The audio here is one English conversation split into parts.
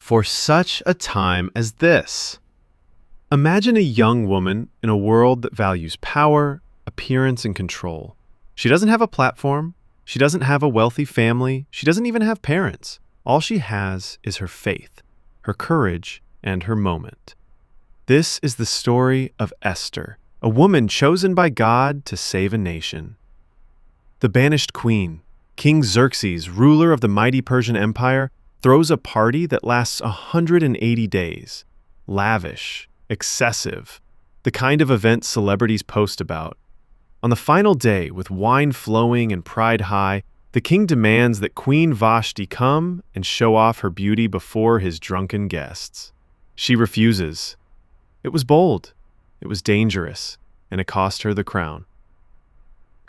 for such a time as this. Imagine a young woman in a world that values power, appearance, and control. She doesn't have a platform. She doesn't have a wealthy family. She doesn't even have parents. All she has is her faith, her courage, and her moment. This is the story of Esther, a woman chosen by God to save a nation. The banished queen, King Xerxes, ruler of the mighty Persian Empire, throws a party that lasts 180 days. Lavish, excessive, the kind of event celebrities post about. On the final day, with wine flowing and pride high, the king demands that Queen Vashti come and show off her beauty before his drunken guests. She refuses. It was bold, it was dangerous, and it cost her the crown.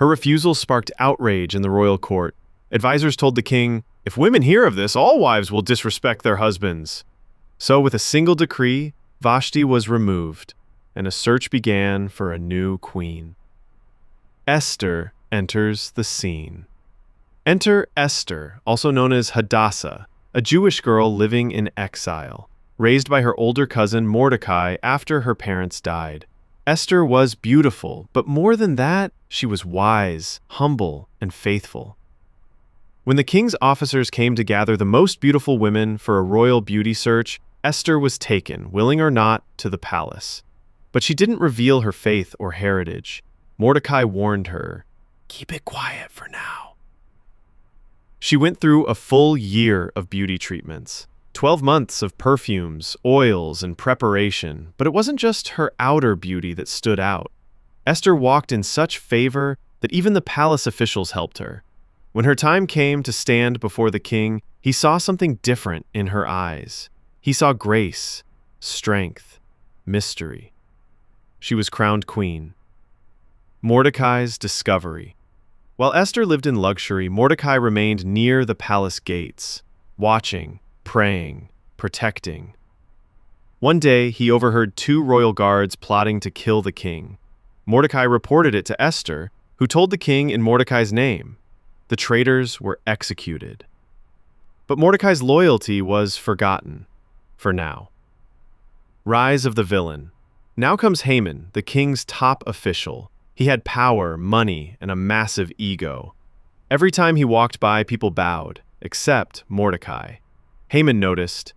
Her refusal sparked outrage in the royal court. Advisors told the king, "If women hear of this, all wives will disrespect their husbands." So with a single decree, Vashti was removed, and a search began for a new queen. Esther enters the scene. Enter Esther, also known as Hadassah, a Jewish girl living in exile, raised by her older cousin Mordecai after her parents died. Esther was beautiful, but more than that, she was wise, humble, and faithful. When the king's officers came to gather the most beautiful women for a royal beauty search, Esther was taken, willing or not, to the palace. But she didn't reveal her faith or heritage. Mordecai warned her, "Keep it quiet for now." She went through a full year of beauty treatments, 12 months of perfumes, oils, and preparation, but it wasn't just her outer beauty that stood out. Esther walked in such favor that even the palace officials helped her. When her time came to stand before the king, he saw something different in her eyes. He saw grace, strength, mystery. She was crowned queen. Mordecai's discovery. While Esther lived in luxury, Mordecai remained near the palace gates, watching, praying, protecting. One day, he overheard 2 royal guards plotting to kill the king. Mordecai reported it to Esther, who told the king in Mordecai's name. The traitors were executed. But Mordecai's loyalty was forgotten, for now. Rise of the villain. Now comes Haman, the king's top official. He had power, money, and a massive ego. Every time he walked by, people bowed, except Mordecai. Haman noticed,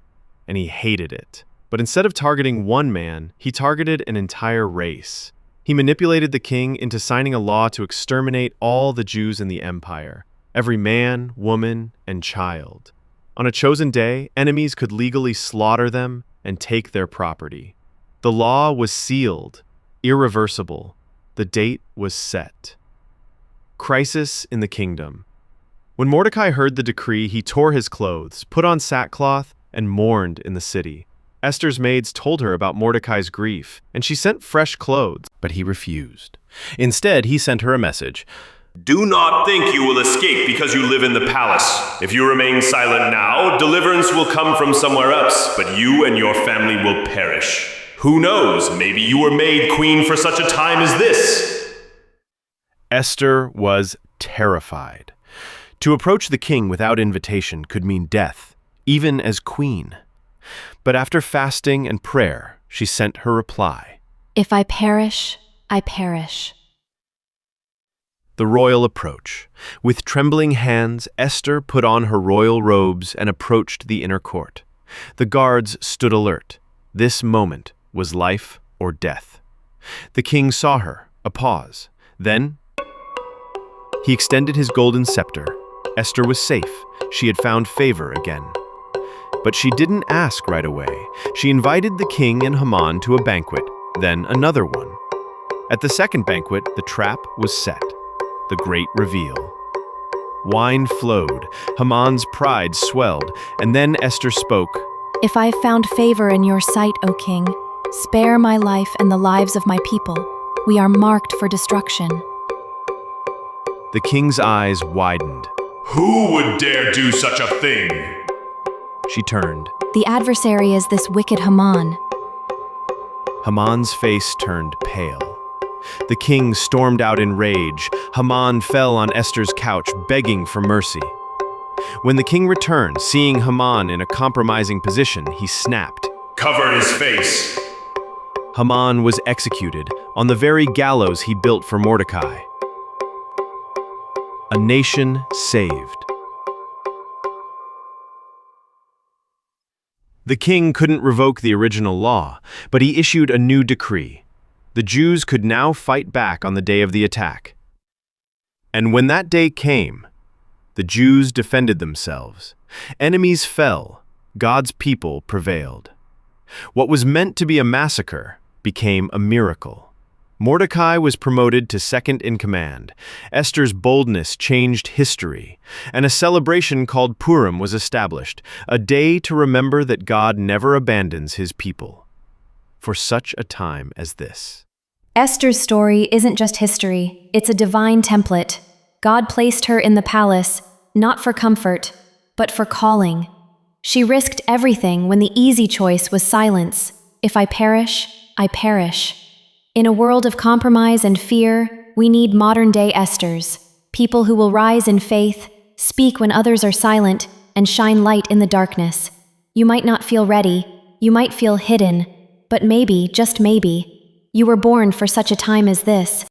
and he hated it. But instead of targeting one man, he targeted an entire race. He manipulated the king into signing a law to exterminate all the Jews in the empire, every man, woman, and child. On a chosen day, enemies could legally slaughter them and take their property. The law was sealed, irreversible. The date was set. Crisis in the kingdom. When Mordecai heard the decree, he tore his clothes, put on sackcloth, and mourned in the city. Esther's maids told her about Mordecai's grief, and she sent fresh clothes, but he refused. Instead, he sent her a message. "Do not think you will escape because you live in the palace. If you remain silent now, deliverance will come from somewhere else, but you and your family will perish. Who knows, maybe you were made queen for such a time as this." Esther was terrified. To approach the king without invitation could mean death, even as queen. But after fasting and prayer, she sent her reply. "If I perish, I perish." The royal approach. With trembling hands, Esther put on her royal robes and approached the inner court. The guards stood alert. This moment was life or death. The king saw her, a pause. Then, he extended his golden scepter. Esther was safe. She had found favor again. But she didn't ask right away. She invited the king and Haman to a banquet, then another one. At the second banquet, the trap was set. The great reveal. Wine flowed, Haman's pride swelled, and then Esther spoke. "If I found favor in your sight, O king, spare my life and the lives of my people. We are marked for destruction." The king's eyes widened. "Who would dare do such a thing?" She turned. "The adversary is this wicked Haman." Haman's face turned pale. The king stormed out in rage. Haman fell on Esther's couch, begging for mercy. When the king returned, seeing Haman in a compromising position, he snapped. Cover his face. Haman was executed on the very gallows he built for Mordecai. A nation saved. The king couldn't revoke the original law, but he issued a new decree. The Jews could now fight back on the day of the attack. And when that day came, the Jews defended themselves. Enemies fell. God's people prevailed. What was meant to be a massacre became a miracle. Mordecai was promoted to second in command. Esther's boldness changed history, and a celebration called Purim was established, a day to remember that God never abandons his people. For such a time as this. Esther's story isn't just history, it's a divine template. God placed her in the palace, not for comfort, but for calling. She risked everything when the easy choice was silence. If I perish, I perish. In a world of compromise and fear, we need modern-day Esthers, people who will rise in faith, speak when others are silent, and shine light in the darkness. You might not feel ready, you might feel hidden, but maybe, just maybe, you were born for such a time as this.